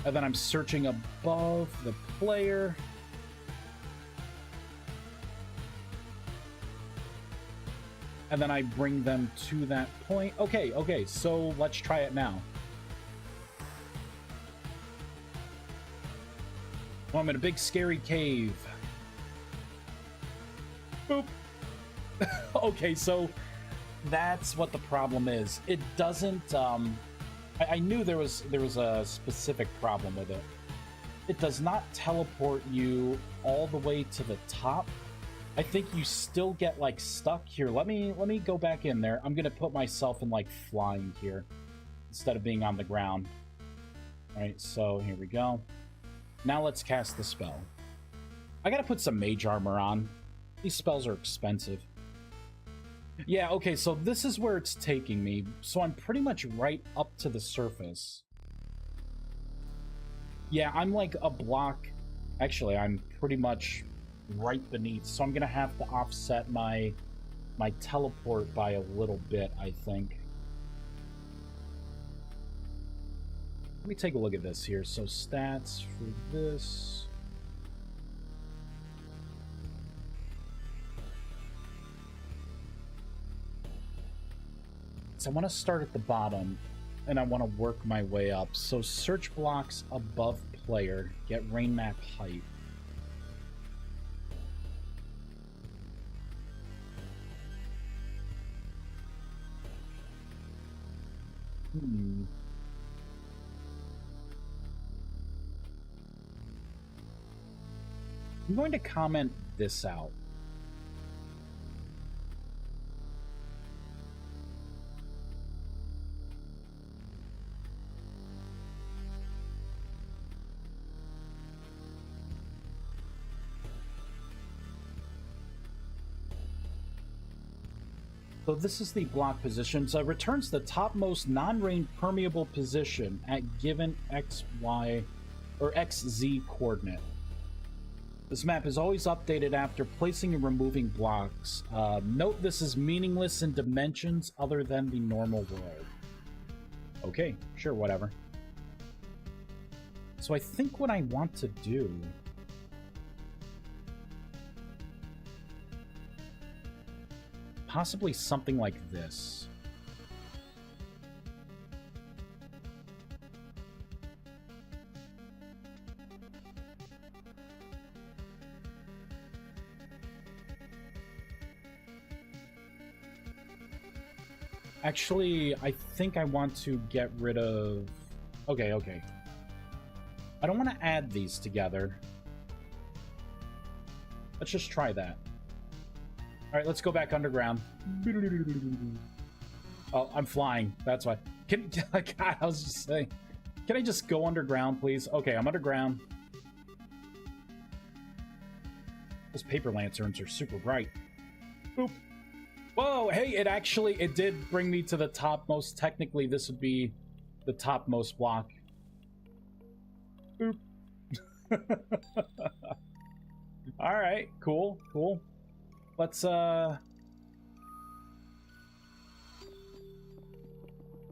And then I'm searching above the player. And then I bring them to that point. Okay, so let's try it now. Oh, I'm in a big scary cave. Boop. Okay, so that's what the problem is. It doesn't, I knew there was a specific problem with it. It does not teleport you all the way to the top. I think you still get like stuck here. Let me go back in there. I'm gonna put myself in like flying here instead of being on the ground. All right, so here we go. Now let's cast the spell. I gotta put some mage armor on. These spells are expensive. Yeah, okay, so this is where it's taking me. So I'm pretty much right up to the surface. Yeah, I'm like a block. Actually, I'm pretty much right beneath. So I'm gonna have to offset my teleport by a little bit, I think. Let me take a look at this here. So stats for this. So I want to start at the bottom, and I want to work my way up. So search blocks above player, get rain map height. I'm going to comment this out. So this is the block position. So it returns the topmost non-rain permeable position at given XY or XZ coordinate. This map is always updated after placing and removing blocks. Note this is meaningless in dimensions other than the normal world. Okay, sure, whatever. So I think what I want to do possibly something like this. Actually, I think I want to get rid of... Okay, okay. I don't want to add these together. Let's just try that. All right, let's go back underground. Oh, I'm flying. That's why. God, I was just saying. Can I just go underground, please? Okay, I'm underground. Those paper lanterns are super bright. Boop. Whoa, hey, it did bring me to the topmost. Technically, this would be the topmost block. Boop. All right, cool, cool. Let's go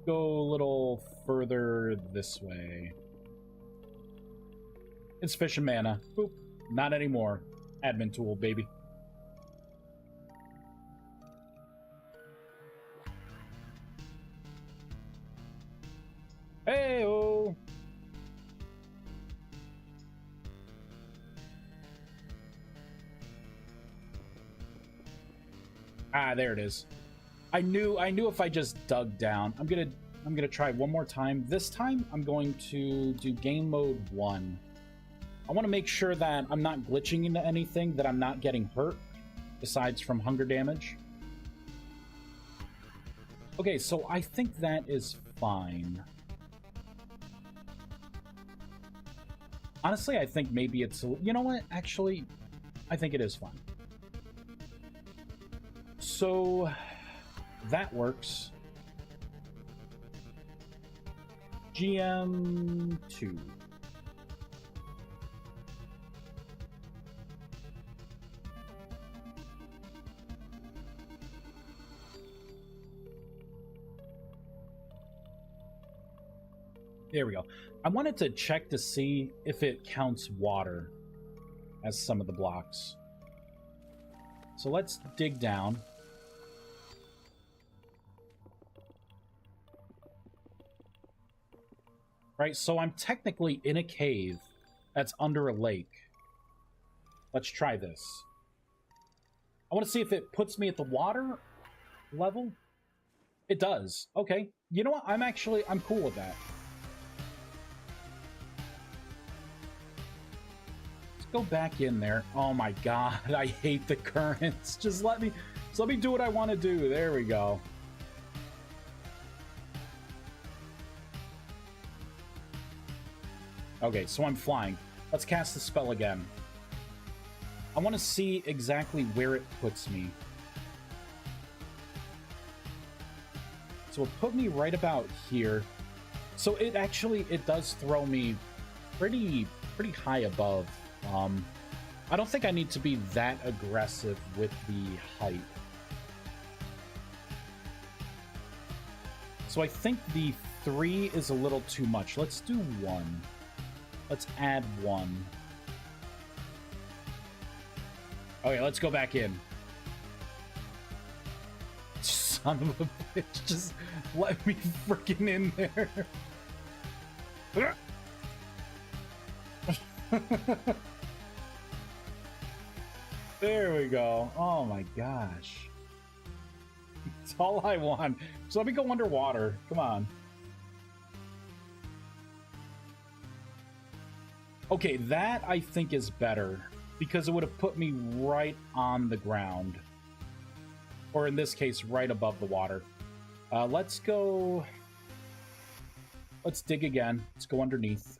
a little further this way. It's fish and mana. Boop. Not anymore. Admin tool, baby. Hey-oh! Ah, there it is. I knew if I just dug down. I'm gonna try one more time. This time I'm going to do game mode 1. I want to make sure that I'm not glitching into anything, that I'm not getting hurt, besides from hunger damage. Okay, so I think that is fine. Honestly, I think maybe it's... You know what? Actually, I think it is fine. So, that works. GM2. There we go. I wanted to check to see if it counts water as some of the blocks. So let's dig down. Right, so I'm technically in a cave that's under a lake. Let's try this. I want to see if it puts me at the water level. It does. Okay. You know what? I'm cool with that. Go back in there. Oh my god, I hate the currents. Just let me do what I want to do. There we go. Okay, so I'm flying. Let's cast the spell again. I want to see exactly where it puts me. So it put me right about here. So it does throw me pretty high above. I don't think I need to be that aggressive with the height. So I think the 3 is a little too much. Let's do 1. Let's add 1. Okay, let's go back in. Son of a bitch, just let me freaking in there. There we go. Oh my gosh. It's all I want. So let me go underwater. Come on. Okay, that I think is better because it would have put me right on the ground. Or in this case, right above the water. Let's go... Let's dig again. Let's go underneath.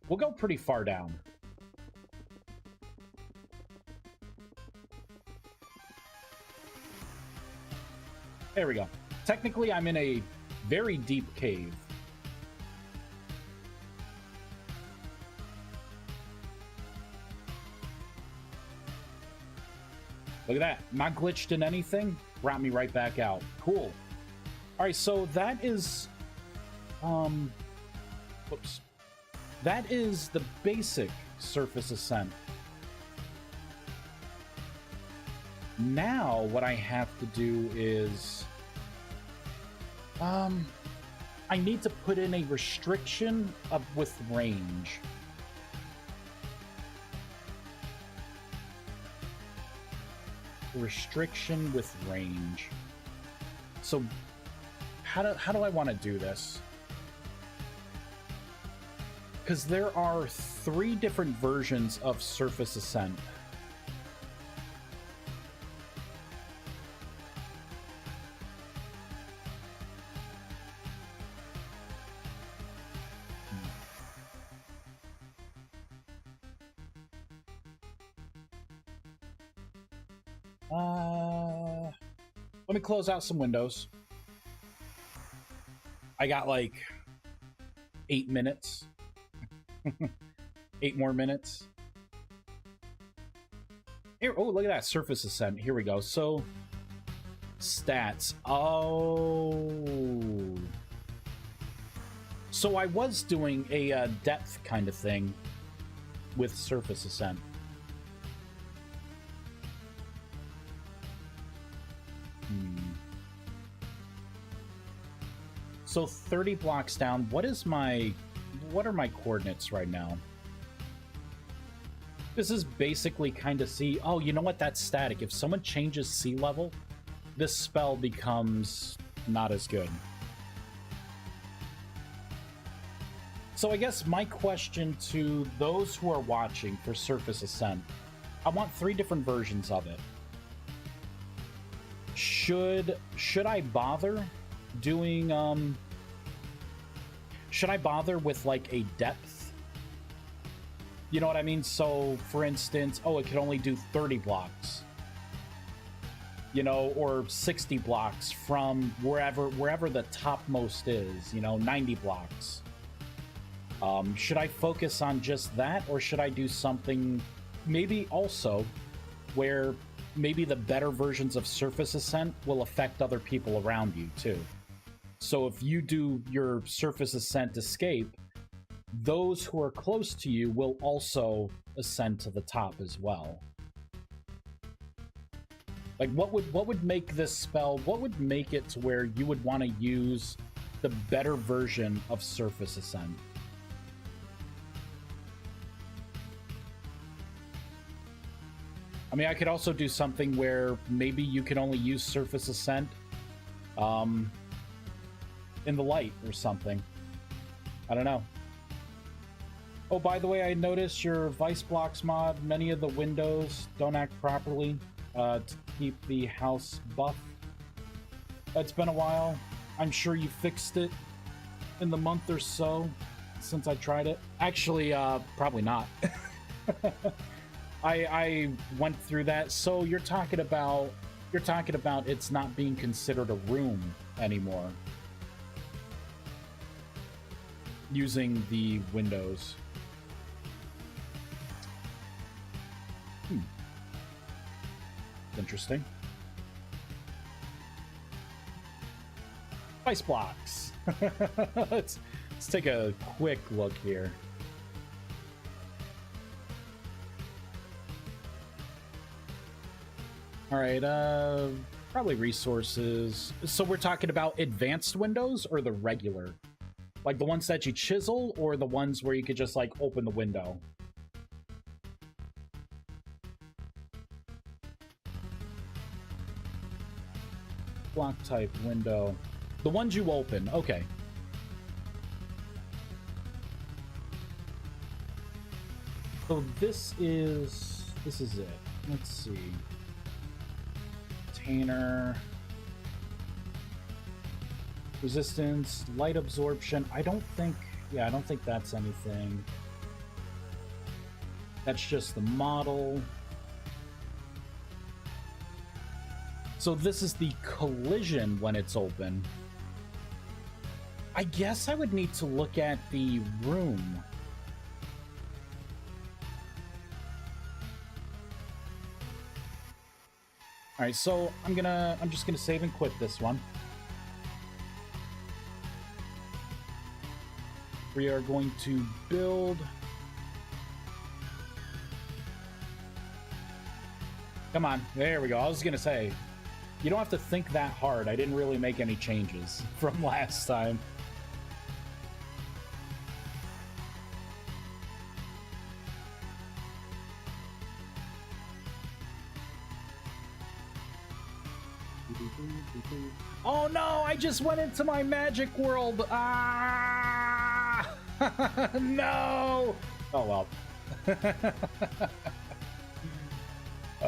We'll go pretty far down. There we go. Technically, I'm in a very deep cave. Look at that. Not glitched in anything. Brought me right back out. Cool. Alright, so that is... Whoops. That is the basic surface ascent. Now what I have to do is I need to put in a restriction with range. Restriction with range. So how do I want to do this? Because there are 3 different versions of surface ascent. Let me close out some windows. I got like 8 minutes. 8 more minutes. Here, oh, look at that surface ascent. Here we go. So, stats. Oh. So I was doing a depth kind of thing with surface ascent. So 30 blocks down. What are my coordinates right now? This is basically kind of sea. Oh, you know what? That's static. If someone changes sea level, this spell becomes not as good. So I guess my question to those who are watching for Surface Ascent, I want 3 different versions of it. Should I bother doing should I bother with like a depth? You know what I mean? So for instance, oh, it can only do 30 blocks. You know, or 60 blocks from wherever the topmost is, you know, 90 blocks. Should I focus on just that, or should I do something maybe also where maybe the better versions of Surface Ascent will affect other people around you too? So if you do your Surface Ascent escape, those who are close to you will also ascend to the top as well. Like, what would make this spell, what would make it to where you would want to use the better version of Surface Ascent? I mean, I could also do something where maybe you can only use Surface Ascent in the light or something. I don't know. Oh, by the way, I noticed your Vice Blocks mod, many of the windows don't act properly to keep the house buff. It's been a while. I'm sure you fixed it in the month or so since I tried it. Actually, probably not. I went through that. So you're talking about it's not being considered a room anymore using the windows. Interesting. Ice blocks. let's take a quick look here. All right, probably resources. So we're talking about advanced windows or the regular? Like the ones that you chisel, or the ones where you could just like open the window? Block type window. The ones you open, okay. So this is it. Let's see. Container. Resistance, light absorption. I don't think that's anything. That's just the model. So this is the collision when it's open. I guess I would need to look at the room. All right, so I'm just gonna save and quit this one. We are going to build Come on. There we go. I was going to say, you don't have to think that hard. I didn't really make any changes from last time. Oh no, I just went into my magic world. Ah! No! Oh well.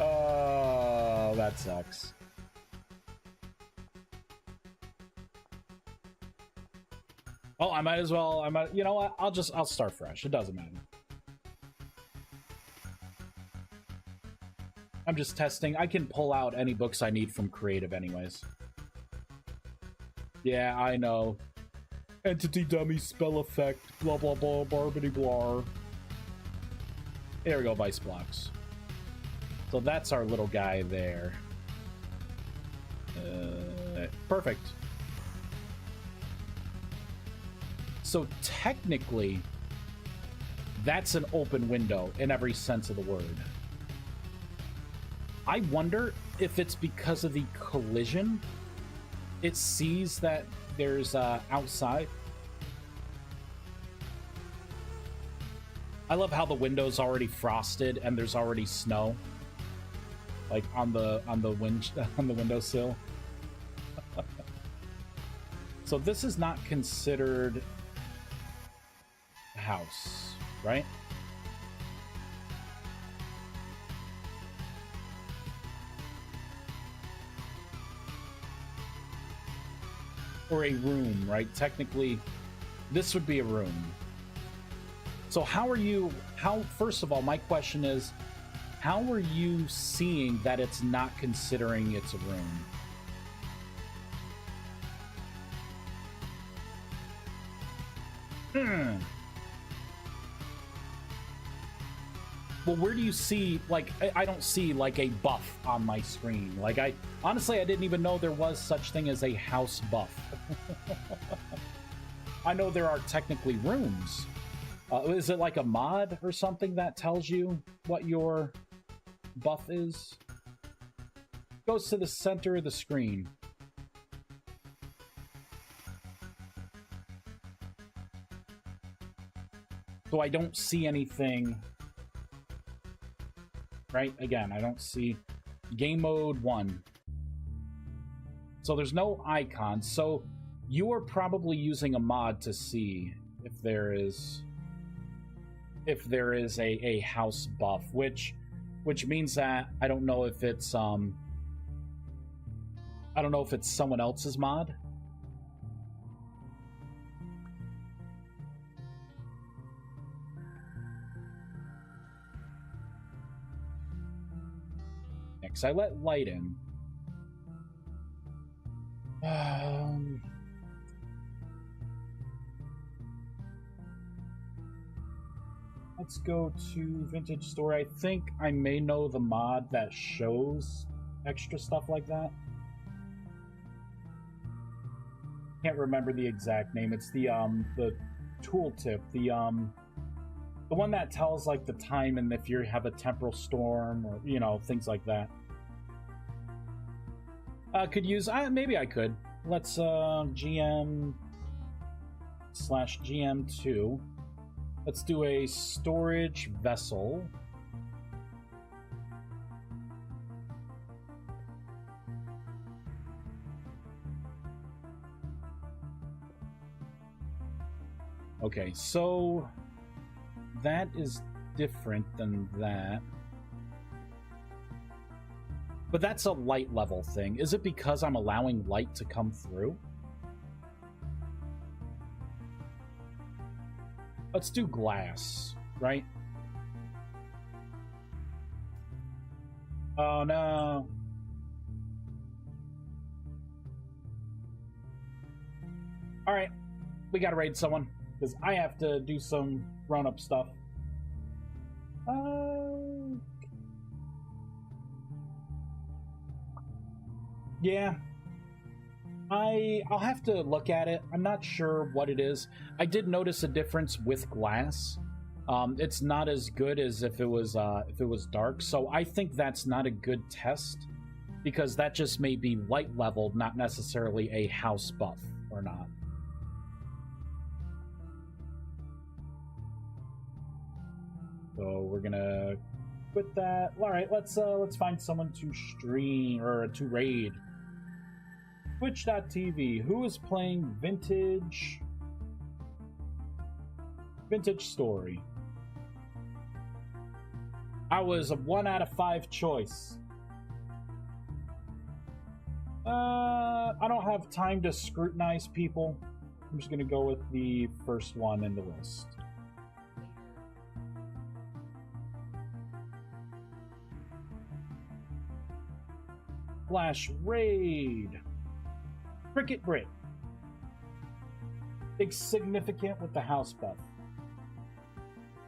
Oh, that sucks. Oh, I might as well. You know what? I'll start fresh. It doesn't matter. I'm just testing. I can pull out any books I need from creative anyways. Yeah, I know. Entity dummy, spell effect, blah blah blah, barbity blah. There we go, vice blocks. So that's our little guy there. Perfect. So technically, that's an open window in every sense of the word. I wonder if it's because of the collision. It sees that there's outside. I love how the window's already frosted and there's already snow, like on the windowsill. So this is not considered a house, right? Or a room, right? Technically, this would be a room. So first of all, my question is, how are you seeing that it's not considering it's a room? Well, where do you see, like, I don't see, like, a buff on my screen. Like, honestly, I didn't even know there was such thing as a house buff. I know there are technically rooms. Is it like a mod or something that tells you what your buff is? Goes to the center of the screen. So I don't see anything. Right? Again, I don't see game mode 1. So there's no icon. So you are probably using a mod to see if there is a house buff, which means that I don't know if it's someone else's mod. Next, I let light in. Let's go to Vintage Store. I think I may know the mod that shows extra stuff like that. Can't remember the exact name. It's the tooltip, the one that tells like the time and if you have a temporal storm or things like that. Could use maybe I could. Let's GM/GM2. Let's do a storage vessel. Okay, so that is different than that. But that's a light level thing. Is it because I'm allowing light to come through? Let's do glass, right? Oh no. Alright, we gotta raid someone, because I have to do some grown-up stuff. Yeah. I'll have to look at it. I'm not sure what it is. I did notice a difference with glass. It's not as good as if it was dark. So I think that's not a good test, because that just may be light leveled, not necessarily a house buff or not. So we're gonna quit that. All right, let's find someone to stream or to raid. Twitch.tv. Who is playing Vintage Story? I was a 1 out of 5 choice. I don't have time to scrutinize people. I'm just gonna go with the first one in the list. Flash Raid. Cricket Brit. Big significant with the house buff.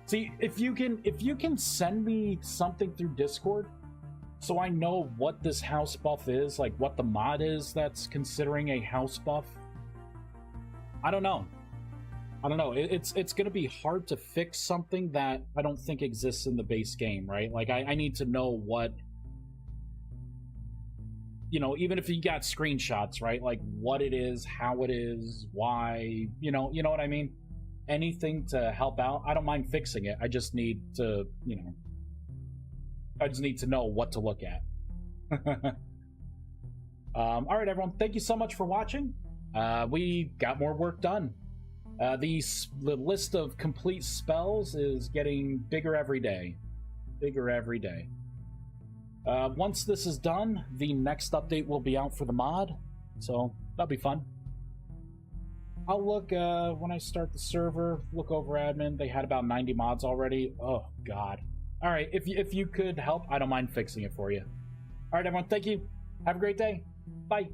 See, if you can send me something through Discord so I know what this house buff is, like what the mod is that's considering a house buff. I don't know. It's gonna be hard to fix something that I don't think exists in the base game, right? Like I need to know what, you know, even if you got screenshots, right? Like what it is, how it is, why, you know what I mean? Anything to help out. I don't mind fixing it. I just need to, I just need to know what to look at. All right, everyone. Thank you so much for watching. We got more work done. The list of complete spells is getting bigger every day. Once this is done, the next update will be out for the mod, so that'll be fun. I'll look, when I start the server, look over admin. They had about 90 mods already. Oh, God. All right, if you could help, I don't mind fixing it for you. All right, everyone, thank you. Have a great day. Bye.